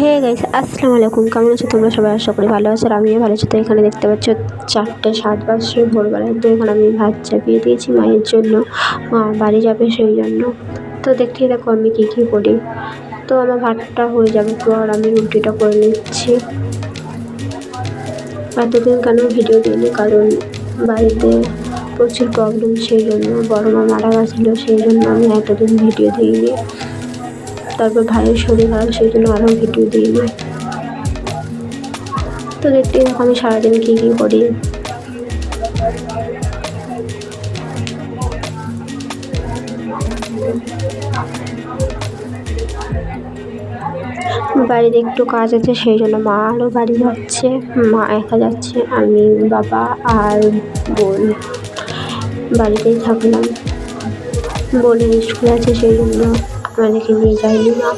Hey guys, আসসালামু আলাইকুম। কেমন আছো তোমরা সবাই? আশা করি ভালো আছো আর আমিও ভালো আছি। তো এখানে দেখতে পাচ্ছ 4:07 বাজছে ভোরবেলায়। তো এখানে আমি ভাত চাপিয়ে দিয়েছি মায়ের জন্য, মা বাড়ি যাবে সেই জন্য। তো দেখতেই দেখো আমি কী কী করি। তো আমার ভাতটা হয়ে যাবে পর আমি রুটিটা করে নিচ্ছি। এতদিন কেন ভিডিও দিইনি, কারণ বাড়িতে প্রচুর প্রবলেম, সেই জন্য বড় মা মারা গেছিলো, সেই জন্য আমি এতদিন ভিডিও দিইনি। তারপর ভাইয়ের শরীর খারাপ, সেই জন্য আরও ভিডিও দিইনি। তো দেখতে দেখো আমি সারাদিন কী কী করি। বাড়িতে একটু কাজ আছে, সেই জন্য মা আরও বাড়ি যাচ্ছে, মা একা যাচ্ছে, আমি বাবা আর বোন বাড়িতেই থাকলাম। বোনের স্কুল আছে, সেই জন্য আমাদেরকে নিয়ে যায়নি মা।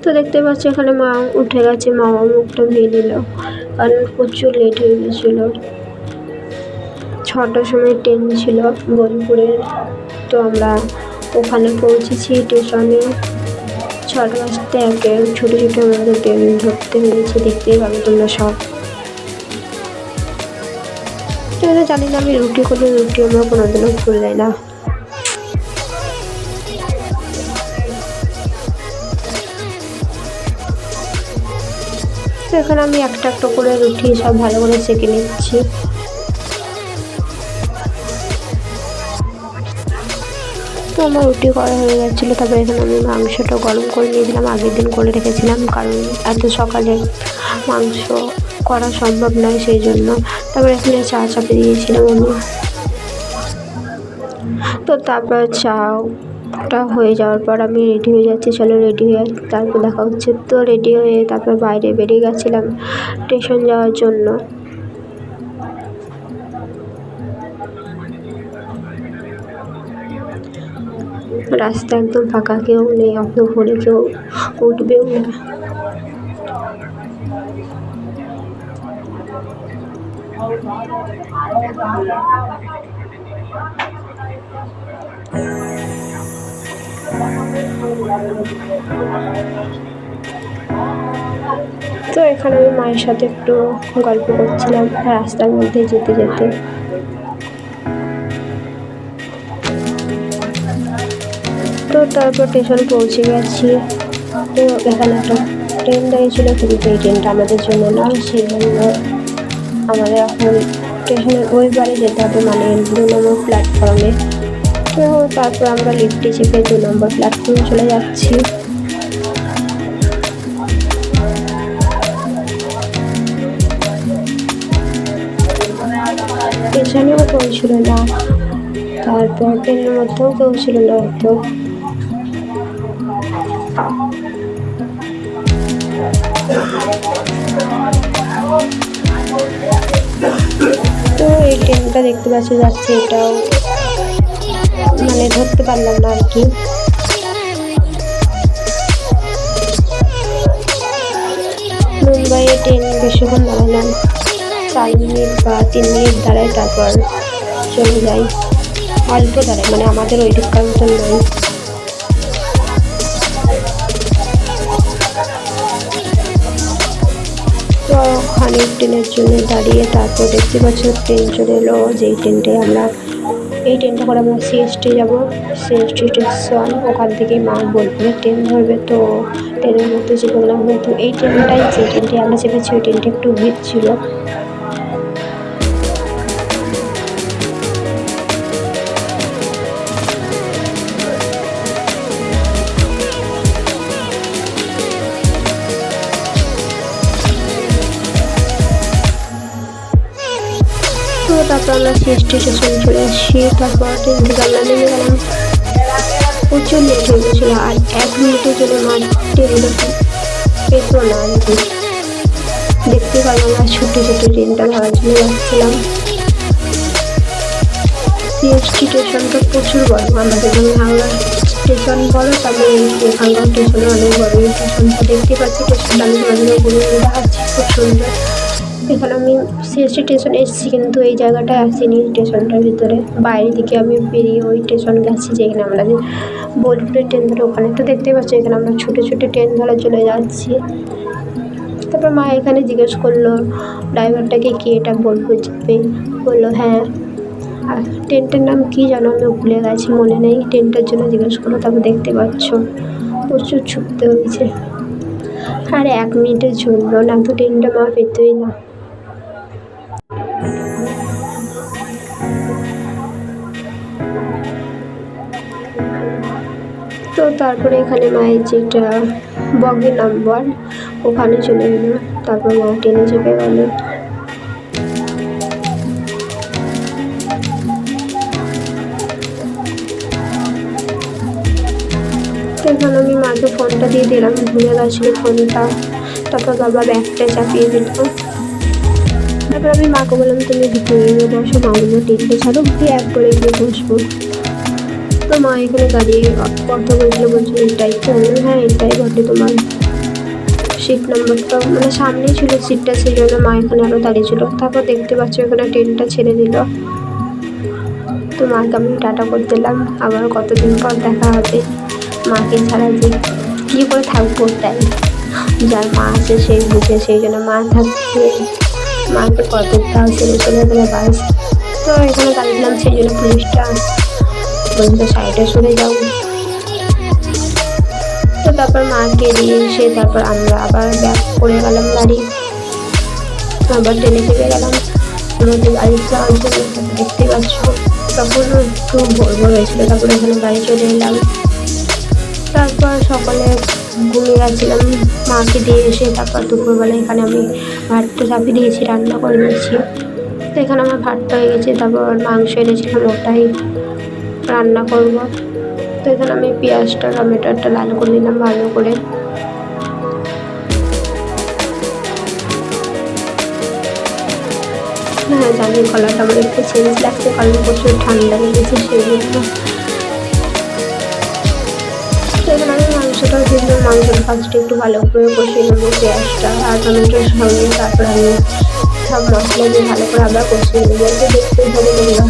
তো দেখতে পাচ্ছি এখানে মা উঠে গেছে, মা মুখটা ধুয়ে নিল, কারণ প্রচুর লেট হয়ে গেছিলো। 6টার সময় ট্রেন ছিল বোলপুরের। তো আমরা ওখানে পৌঁছেছি স্টেশনে 6:01। ছোটো ছোটো আমাদের ট্রেন ধরতে হয়েছে, দেখতেই পাবে তোমরা সব। তো জানি না, আমি রুটি করলে রুটি আমরা কোনোদিনও ভুল যাই না। তো এখানে আমি একটা একটা করে রুটি সব ভালো করে সেঁকে নিচ্ছি। তো আমার রুটি করা হয়ে গেছিলো। তারপরে এখানে আমি মাংসটা গরম করে নিয়েছিলাম, আগের দিন করে রেখেছিলাম, কারণ এত সকালে মাংস করা সম্ভব নয়, সেই জন্য। তারপরে এখানে চা চাপিয়ে দিয়েছিলাম আমি। তো তারপর চাটা হয়ে যাওয়ার পর আমি রেডি হয়ে যাচ্ছি, চলো রেডি হয়ে তারপর দেখা হচ্ছে। তো রেডি হয়ে তারপর বাইরে বেরিয়ে গেছিলাম স্টেশন যাওয়ার জন্য। রাস্তা একদম ফাঁকা, কেউ নেই, অত ভোরে কেউ উঠবেও না। তো এখানে আমি মায়ের সাথে একটু গল্প করছিলাম রাস্তার মধ্যে যেতে যেতে। তো তারপর স্টেশন পৌঁছে গেছি। তো এখানে একটা ট্রেন দাঁড়িয়েছিল, কিন্তু এই ট্রেনটা আমাদের জন্য না, সেই জন্য আমাদের এখন স্টেশনের ওই বারে যেতে হবে, মানে 2 নম্বর প্ল্যাটফর্মে। তো তারপর আমরা লিফটে চেপে 2 নম্বর প্ল্যাটফর্মে চলে যাচ্ছি। স্টেশনেও কেউ ছিল না, তারপর ট্রেনের মধ্যেও কেউ ছিল না হয়তো। তো এই ট্রেনটা দেখতে পাচ্ছি যাচ্ছে, এটাও মানে ধরতে পারলাম না আর কি। মুম্বাইয়ে ট্রেন বেশিক্ষণ দাঁড়ায় না, 4 মিনিট বা 3 মিনিট দাঁড়ায়, তারপর চলে যায়। অল্প দাঁড়ায়, মানে আমাদের ওই দিককার মতন নয়। তো ওখানে ট্রেনের জন্য দাঁড়িয়ে তারপর দেখতে পাচ্ছ ট্রেন চলে এলো, যেই ট্রেনটায় আমরা এই ট্রেনটা করে আমরা সিএসটি যাবো। সিএসটি স্টেশন, ওখান থেকে মা বলবে ট্রেন ধরবে, তো ট্রেনের মধ্যে চেপে গেলাম। কিন্তু এই ট্রেনটাই, যে ট্রেনটায় আমরা চেপেছি, ওই ট্রেনটা একটু ভিড় ছিল। তো তারপর আমরা সিএসটি স্টেশনে চলে আসি। তারপর ট্রেন থেকে আমরা নেমে গেলাম। প্রচুর লেট হয়ে গেছিলো, আর 1 মিনিটের জন্য মা ট্রেন পেতো না আর কি। দেখতে পারলাম আমরা ছুটে ছুটে ট্রেনটা ধরার জন্য যাচ্ছিলাম। সিএসটি স্টেশনটা প্রচুর বড়, আমাদের যেমন হাওড়া স্টেশন বড়, তারপরে এখানকার স্টেশনে অনেক বড়। এই স্টেশনটা দেখতে পাচ্ছি, স্টেশনটা আমি তোমাদের ঘুরে ঘুরে দেখাচ্ছি, খুব সুন্দর। এখানে আমি সিএসটি স্টেশন এসেছি, কিন্তু এই জায়গাটায় আসিনি স্টেশনটার ভিতরে। বাইরে থেকে আমি বেরিয়ে ওই স্টেশন গেছি যেখানে আমরা যে বোলপুরের ট্রেন ধরে ওখানে। তো দেখতে পাচ্ছি এখানে আমরা ছুটে ছুটে ট্রেন ধরার জন্য যাচ্ছি। তারপর মা এখানে জিজ্ঞেস করলো ড্রাইভারটাকে কি এটা বোলপুর যাবে, বললো হ্যাঁ। আর ট্রেনটার নাম কী জানো আমি ভুলে গেছি, মনে নেই। ট্রেনটার জন্য জিজ্ঞেস করলো। তারপর দেখতে পাচ্ছ প্রচুর ছুটতে হয়েছে, আর 1 মিনিটের জন্য না তো ট্রেনটা মা পেতোই না। তো তারপরে এখানে মায়ের যেটা বগি নাম্বার ওখানে চলে গেল। তারপর মা ট্রেনে চেপে গেল। এখানে আমি মাকে ফোনটা দিয়ে দিলাম, ভুলে গেছিলো ফোনটা। তারপর বাবা ব্যাগটা চাপিয়ে দিল। তারপর আমি মাকে বললাম তুমি ভিতরে গিয়ে বসো, মা বললো ট্রেনটা ছাড়ো, দিয়ে এক করে গিয়ে বসবো। তো মা এখানে দাঁড়িয়ে কথা বলছিল, বলছিল এটাই তো, হ্যাঁ এটাই বটে তোমার সিট নাম্বারটা, মানে সামনেই ছিল সিটটা, সেই জন্য মা এখানে আরও দাঁড়িয়ে ছিল। তারপর দেখতে পাচ্ছ এখানে ট্রেনটা ছেড়ে দিল। তো মাকে আমি টাটা করে দিলাম, আবার কতদিন পর দেখা হবে। মাকে ছাড়া যে কী করে থাকবো, তাই যার মা আছে সেই বুঝে, সেই জন্য মা থাকছে, মাকে কতটা ছেড়ে চলে গেলে বাস। তো এখানে দাঁড়িয়েছিলাম, সেই জন্য পুলিশটা বলতে সাইডে সরে যাও। তো তারপর মাকে দিয়ে এসে তারপর আমরা আবার ব্যাক করে গেলাম গাড়ি, আবার ট্রেনে চেপে গেলাম আমাদের বাড়ি যাওয়ার জন্য। দেখতে পাচ্ছ তখনও একটু ভোর ভোর হয়েছিল। তারপরে এখানে বাড়ি চলে এলাম। তারপর সকালে ঘুমিয়ে গেছিলাম, মাকে দিয়ে এসে তারপর দুপুরবেলা এখানে আমি ভাতটা চাপিয়ে দিয়েছি, রান্না করে নিয়েছি। তো এখানে আমার ভাতটা হয়ে গেছে। তারপর মাংস এনেছিলাম, ওটাই রান্না করব। তো এখানে আমি পেঁয়াজটা টমেটোটা লাল করে নিলাম ভালো করে। হ্যাঁ জানি গলাটা আমার একটু চেঞ্জ লাগছে, কারণ প্রচুর ঠান্ডা লেগেছে সেই জন্য। এখানে আমি মাংসটা দিয়ে মাংসটা ফার্স্টে একটু ভালো করে কষিয়ে নেবো পেঁয়াজটা আর টমেটোর সঙ্গে। তারপর আমি সব মশলা দিয়ে ভালো করে আবার কষিয়ে নেবো, একটু দেখতে ভালো লাগলো।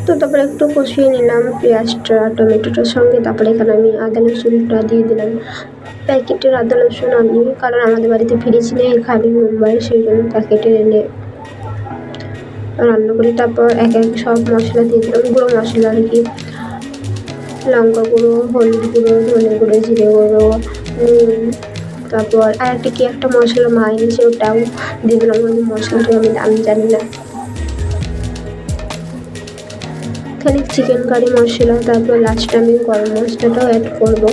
তো তারপরে একটু কষিয়ে নিলাম পেঁয়াজটা টমেটোটার সঙ্গে। তারপরে এখানে আমি আদা রসুনটা দিয়ে দিলাম। প্যাকেটের আদা রসুন আনি, কারণ আমাদের বাড়িতে ফ্রিজ নেই, খালি মুম্বাই, সেই জন্য প্যাকেটের এনে রান্না করি। তারপর এক এক সব মশলা দিয়ে দিলাম, গুঁড়ো মশলা আর কি, লঙ্কা গুঁড়ো, হলুদ গুঁড়ো, ধনে গুঁড়ো, জিরে গুঁড়ো, নুন। তারপর আর একটা কি একটা মশলা মা এনেছে, ওটাও দিয়ে দিলাম। মশলাটা আমি জানি না। এখানে চিকেন কারি মশলা, তারপর লাস্টে আমি গরম মশলাটাও অ্যাড করবো।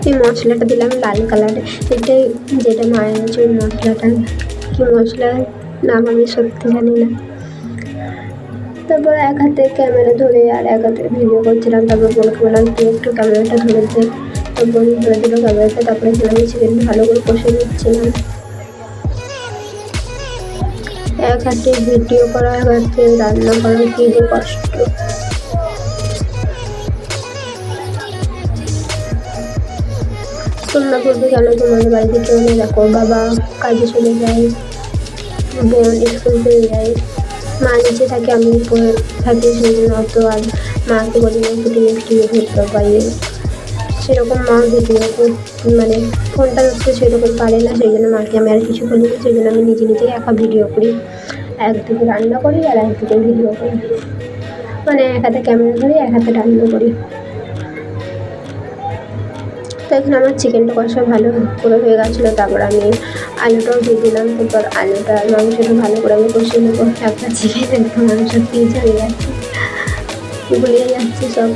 এই মশলাটা দিলাম লাল কালারে, এটাই যেটা মা এনেছে ওই মশলাটা, কি মশলার নাম আমি সত্যি জানি না। তারপর এক হাতে ক্যামেরা ধরে আর এক হাতে ভিডিও করছিলাম। তারপর বোনকে বললাম তুই একটু ক্যামেরাটা ধরে দে, তো বোন ধরে দিল ক্যামেরাটা। তারপরে এখানে আমি চিকেনটা ভালো করে কষে নিচ্ছিলাম। এক হাতে ভিডিও করা, এক হাতে রান্না করা, কি যে কষ্ট। তোমরা বলবে কেন তোমাদের বাড়িতে কেউ নেই? দেখো বাবা কাজে চলে যায়, বোন স্কুল চলে যায়, মা নিচে থাকে, আমি উপরে থাকি, সেই জন্য অত আর মাকে বলি না তুমি একটু ভিডিও বাড়িয়ে সেরকম মা ভিডিও মানে ফোনটা ধরতে সেরকম পারে না, সেই জন্য মাকে আমি আর কিছু বলি না, সেই জন্য আমি নিজে নিজেই একা ভিডিও করি, একদিকে রান্না করি আর একদিকে ভিডিও করি, মানে এক হাতে ক্যামেরা ধরি এক হাতে রান্না করি। তো এখন আমার চিকেনটা কষা ভালো করে হয়ে গেছিলো, তারপর আমি আলুটাও দিয়ে দিলাম, তারপর আলুটা মাংসটা ভালো করে আমি কষিয়ে নেবো। একটা চিকেন একটা মাংস পিস হয়ে যাচ্ছে, গুলিয়ে যাচ্ছে সব।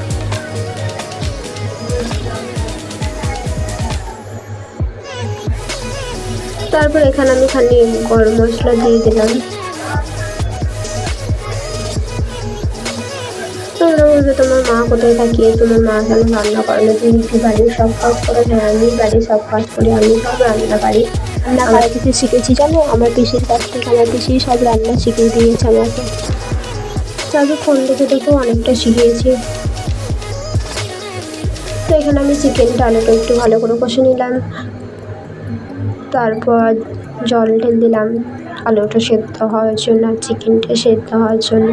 তারপর এখানে আমি খালি গরম মশলা দিয়ে দিলাম। তোমরা বলবে তোমার মা কোথায় থাকিয়ে, তোমার মা কেন রান্না করে না, তুমি কি বাড়ির সব কাজ করো? হ্যাঁ, আমি বাড়ির সব কাজ করি, আমি সব রান্না পারি। রান্না করা থেকে শিখেছি জানো, আমার পিসির কাছ থেকে, আমার পিসি সব রান্না শিখিয়ে দিয়েছে আমাকে। তারপর ফোন দেখে দেখেও অনেকটা শিখিয়েছি। তো এখানে আমি চিকেনটা আলুটা একটু ভালো করে কষে নিলাম, তারপর জল ঢেলে দিলাম আলুটা সেদ্ধ হওয়ার জন্য, চিকেনটা সেদ্ধ হওয়ার জন্য।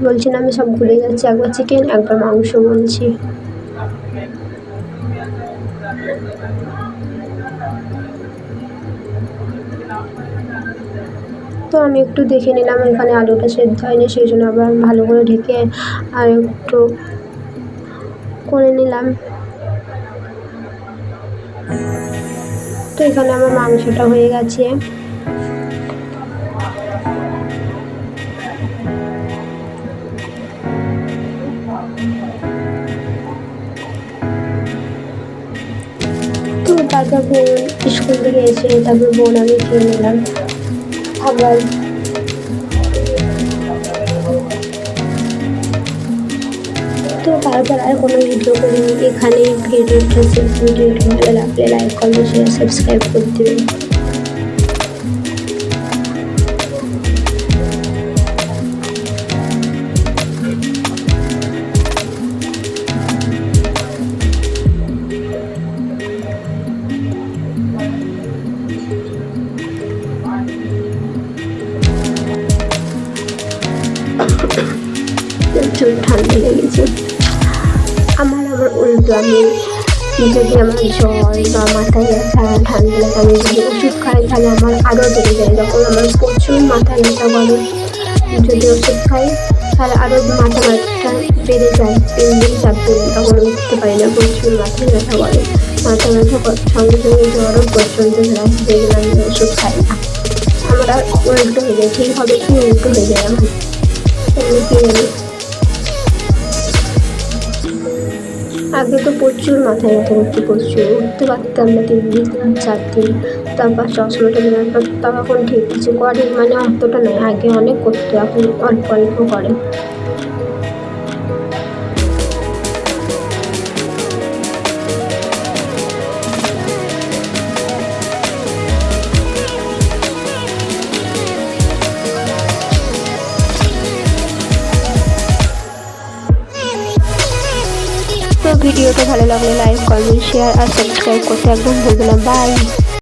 বলছি না আমি সব ভুলে যাচ্ছি, একবার চিকেন একবার মাংস বলছি। তো আমি একটু দেখে নিলাম এখানে আলুটা সেদ্ধ হয়নি, সেই জন্য আবার ভালো করে ঢেকে আর একটু করে নিলাম। তো এখানে আমার মাংসটা হয়ে গেছে। তো তারপর বোন স্কুল থেকে এসে তারপর বোন আমি খেয়ে নিলাম খাবার। তো তারপর আর কোনো ভিডিও করিনি, এখানেই ভিডিওটা শেষ। ভিডিওটা ভালো লাগলে লাইক কমেন্ট শেয়ার সাবস্ক্রাইব করে দেবেন। প্রচুর ঠান্ডা লেগেছে আমার উল্টো আমি যদি আমার জ্বর বা মাথায় ব্যথা ঠান্ডা লাগে, আমি যদি ওষুধ খাই তাহলে আমার আরও বেড়ে যায়। যখন আমার প্রচুর মাথা ব্যথা করে, যদি ওষুধ খাই তাহলে আরও মাথা ব্যথাটা বেড়ে যায়, 3 দিন 4 দিন, তখন উঠতে পারি না, প্রচুর মাথা ব্যথা করে। মাথা ব্যথা সঙ্গে সঙ্গে জ্বরও পর্যন্ত যায়, সেই জন্য আমি ওষুধ খাই না। আমার আর উল্টো হয়ে যায়, ঠিক হবে কি উল্টো হয়ে যায় আমার, কি জানি। আগে তো প্রচুর মাথায় ব্যথা করতে, প্রচুর উঠতে পারতাম না 3 দিন 4 দিন, তারপর চশমাটা নেওয়ার পর তাও এখন ঠিক কিছু করে, মানে অতটা নয়, আগে অনেক করতো, এখন অল্প অল্প করে। তো ভিডিওটা ভালো লাগলে লাইক কমেন্ট শেয়ার আর সাবস্ক্রাইব করতে একদম ভুলবেন না। বাই।